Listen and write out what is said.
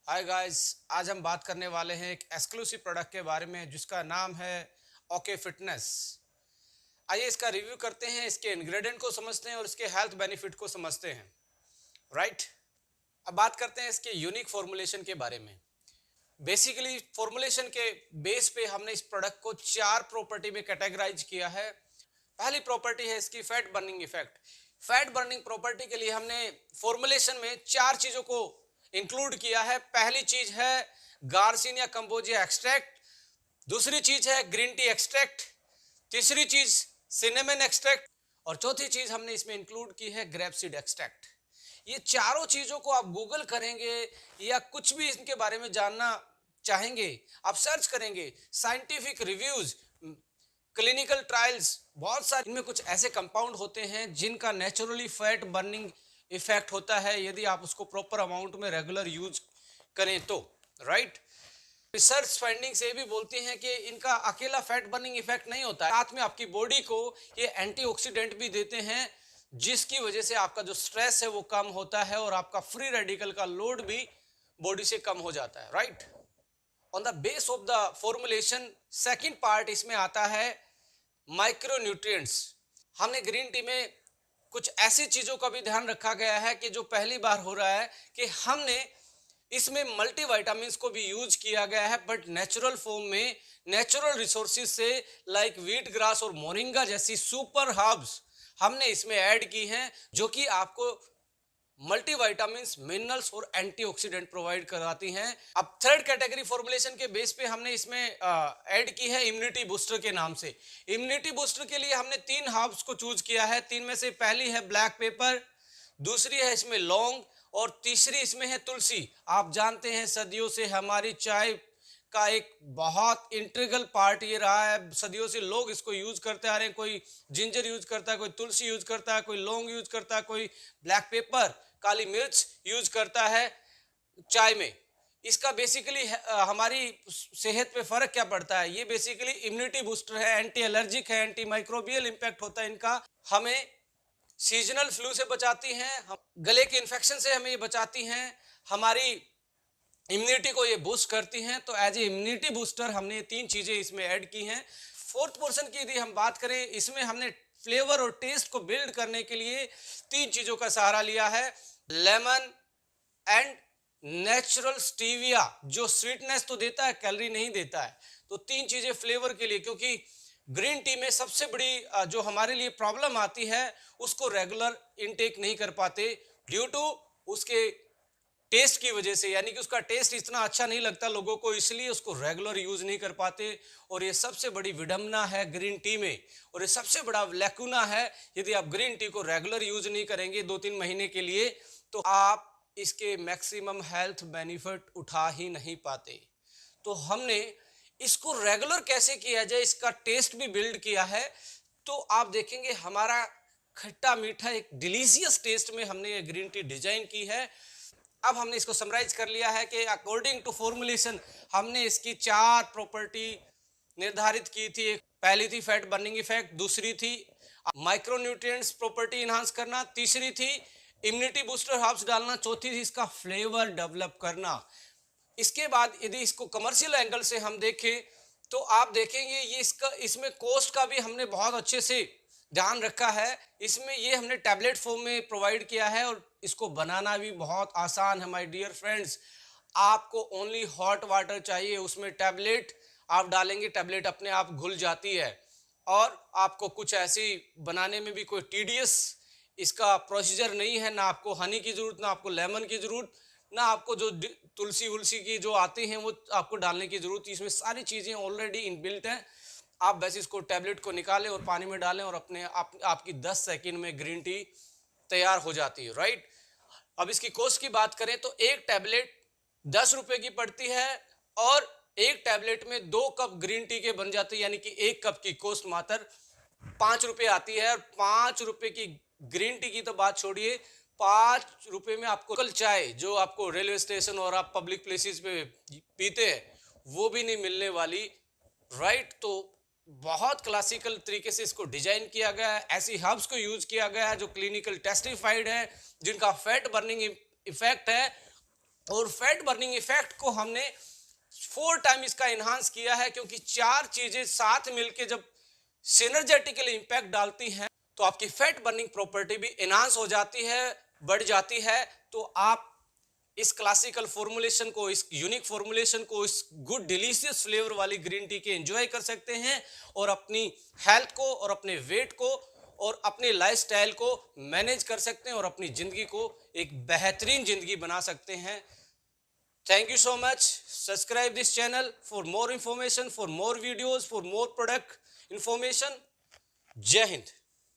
Hi guys. आज हम बात करने वाले हैं एक एक्सक्लूसिव प्रोडक्ट के बारे में जिसका नाम है ओके फिटनेस। आइए इसका रिव्यू करते हैं, इसके इंग्रेडिएंट को समझते हैं और इसके हेल्थ बेनिफिट को समझते हैं। राइट। अब बात करते हैं इसके यूनिक फॉर्मुलेशन के बारे में। बेसिकली फॉर्मुलेशन के बेस पे हमने इस प्रोडक्ट को चार प्रॉपर्टी में कैटेगराइज किया है। पहली प्रॉपर्टी है इसकी fat burning effect. Fat burning property के लिए हमने फॉर्मुलेशन में चार चीजों को इंक्लूड किया है। पहली चीज है गार्सिनिया कंबोजिया एक्सट्रैक्ट, दूसरी चीज है ग्रीन टी एक्सट्रैक्ट, तीसरी चीज सिनेमन एक्सट्रैक्ट और चौथी चीज हमने इसमें इंक्लूड की है ग्रेपसीड एक्सट्रैक्ट। ये चारों चीजों को आप गूगल करेंगे या कुछ भी इनके बारे में जानना चाहेंगे, आप सर्च करेंगे, साइंटिफिक रिव्यूज, क्लिनिकल ट्रायल्स, बहुत सारे इनमें कुछ ऐसे कंपाउंड होते हैं जिनका नेचुरली फैट बर्निंग इफेक्ट होता है यदि आप उसको प्रॉपर अमाउंट में रेगुलर यूज करें तो। राइट। रिसर्च फाइंडिंग्स ये भी बोलती हैं कि इनका अकेला फैट बर्निंग इफेक्ट नहीं होता है, साथ में आपकी बॉडी को ये एंटीऑक्सीडेंट भी देते हैं जिसकी वजह से आपका जो स्ट्रेस है वो कम होता है और आपका फ्री रेडिकल का लोड भी बॉडी से कम हो जाता है। Right. On the base of the formulation second part इसमें आता है माइक्रोन्यूट्रिएंट्स। हमने ग्रीन टी में कुछ ऐसी चीजों का भी ध्यान रखा गया है कि जो पहली बार हो रहा है कि हमने इसमें मल्टीविटामिन्स को भी यूज किया गया है बट नेचुरल फॉर्म में, नेचुरल रिसोर्सेज से, लाइक व्हीट ग्रास और मोरिंगा जैसी सुपर हर्ब्स हमने इसमें ऐड की हैं जो कि आपको मल्टीविटामिन्स, मिनरल्स और एंटीऑक्सीडेंट प्रोवाइड कराती हैं। अब थर्ड कैटेगरी फॉर्मुलेशन के बेस पे हमने इसमें ऐड की है इम्यूनिटी बूस्टर के नाम से। इम्यूनिटी बूस्टर के लिए हमने तीन हर्ब्स को चूज किया है। तीन में से पहली है ब्लैक पेपर, दूसरी है इसमें लौंग और तीसरी इसमें है तुलसी। आप जानते हैं सदियों से हमारी चाय का एक बहुत इंटीग्रल पार्ट ये रहा है, सदियों से लोग इसको यूज करते आ रहे हैं। कोई जिंजर यूज करता है, कोई तुलसी यूज करता है, कोई लौंग यूज करता है, कोई ब्लैक पेपर, काली मिर्च यूज करता है चाय में। इसका बेसिकली हमारी सेहत पे फर्क क्या पड़ता है? ये बेसिकली इम्यूनिटी बूस्टर है, एंटी एलर्जिक है, एंटी माइक्रोबियल इंपैक्ट होता है इनका। हमें सीजनल फ्लू से बचाती हैं, हम गले के इन्फेक्शन से हमें ये बचाती हैं, हमारी इम्यूनिटी को ये बूस्ट करती हैं। तो एज ए इम्यूनिटी बूस्टर हमने ये तीन चीजें इसमें ऐड की हैं। फोर्थ पोर्शन की यदि हम बात करें, इसमें हमने फ्लेवर और टेस्ट को बिल्ड करने के लिए तीन चीजों का सहारा लिया है। लेमन एंड नेचुरल स्टीविया, जो स्वीटनेस तो देता है, कैलोरी नहीं देता है। तो तीन चीजें फ्लेवर के लिए, क्योंकि ग्रीन टी में सबसे बड़ी जो हमारे लिए प्रॉब्लम आती है उसको रेगुलर इनटेक नहीं कर पाते ड्यू टू उसके टेस्ट की वजह से, यानी कि उसका टेस्ट इतना अच्छा नहीं लगता लोगों को, इसलिए उसको रेगुलर यूज नहीं कर पाते। और ये सबसे बड़ी विडंबना है ग्रीन टी में और ये सबसे बड़ा लैकुना है। यदि आप ग्रीन टी को रेगुलर यूज नहीं करेंगे 2-3 महीने के लिए तो आप इसके मैक्सिमम हेल्थ बेनिफिट उठा ही नहीं पाते। तो हमने इसको रेगुलर कैसे किया जाए, इसका टेस्ट भी बिल्ड किया है। तो आप देखेंगे हमारा खट्टा मीठा एक डिलीशियस टेस्ट में हमने ये ग्रीन टी डिजाइन की है। अब हमने इसको समराइज कर लिया है कि अकॉर्डिंग टू फॉर्मुलेशन हमने इसकी चार प्रॉपर्टी निर्धारित की थी। पहली थी फैट बर्निंग इफेक्ट, दूसरी थी माइक्रोन्यूट्रिएंट्स प्रॉपर्टी इनहांस करना, तीसरी थी इम्यूनिटी बूस्टर हर्ब्स डालना, चौथी थी इसका फ्लेवर डेवलप करना। इसके बाद यदि इसको कमर्शियल एंगल से हम देखें तो आप देखेंगे ये इसमें कॉस्ट का भी हमने बहुत अच्छे से ध्यान रखा है। इसमें ये हमने टैबलेट फॉर्म में प्रोवाइड किया है और इसको बनाना भी बहुत आसान है माय डियर फ्रेंड्स। आपको ओनली हॉट वाटर चाहिए, उसमें टैबलेट आप डालेंगे, टैबलेट अपने आप घुल जाती है और आपको कुछ ऐसी बनाने में भी कोई टीडियस इसका प्रोसीजर नहीं है। ना आपको हनी की जरूरत, ना आपको लेमन की जरूरत, ना आपको जो तुलसी वुलसी की जो आती हैं वो आपको डालने की जरूरत। इसमें सारी चीजें ऑलरेडी इनबिल्ट हैं। आप बस इसको टैबलेट को निकालें और पानी में डालें और अपने आपकी 10 सेकंड में ग्रीन टी तैयार हो जाती है। राइट। अब इसकी कॉस्ट की बात करें तो एक टैबलेट 10 रुपए की पड़ती है और एक टैबलेट में 2 कप ग्रीन टी के बन जाते हैं, यानी कि एक कप की कॉस्ट मात्र 5 रुपए आती है। और 5 रुपए की ग्रीन टी की तो बात छोड़िए, 5 रुपए में आपको कल चाय जो आपको रेलवे स्टेशन और आप पब्लिक प्लेसेस पे पीते हैं वो भी नहीं मिलने वाली। राइट। तो बहुत क्लासिकल तरीके से इसको डिजाइन किया गया है, ऐसी हर्ब्स को यूज किया गया है जो क्लिनिकल टेस्टिफाइड है, जिनका फैट बर्निंग इफेक्ट है और फैट बर्निंग इफेक्ट को हमने 4 टाइम इसका इन्हांस किया है, क्योंकि 4 चीजें साथ मिलके जब सिनर्जेटिकली इंपैक्ट डालती हैं तो आपकी फैट बर्निंग प्रॉपर्टी भी इन्हांस हो जाती है, बढ़ जाती है। तो आप इस क्लासिकल फॉर्मुलेशन को, इस यूनिक फॉर्मुलेशन को, इस गुड डिलीशियस फ्लेवर वाली ग्रीन टी के एंजॉय कर सकते हैं और अपनी हेल्थ को और अपने वेट को और अपने लाइफस्टाइल को मैनेज कर सकते हैं और अपनी जिंदगी को एक बेहतरीन जिंदगी बना सकते हैं। Thank you so much. Subscribe this channel for more information, for more videos, for more product information. Jai Hind.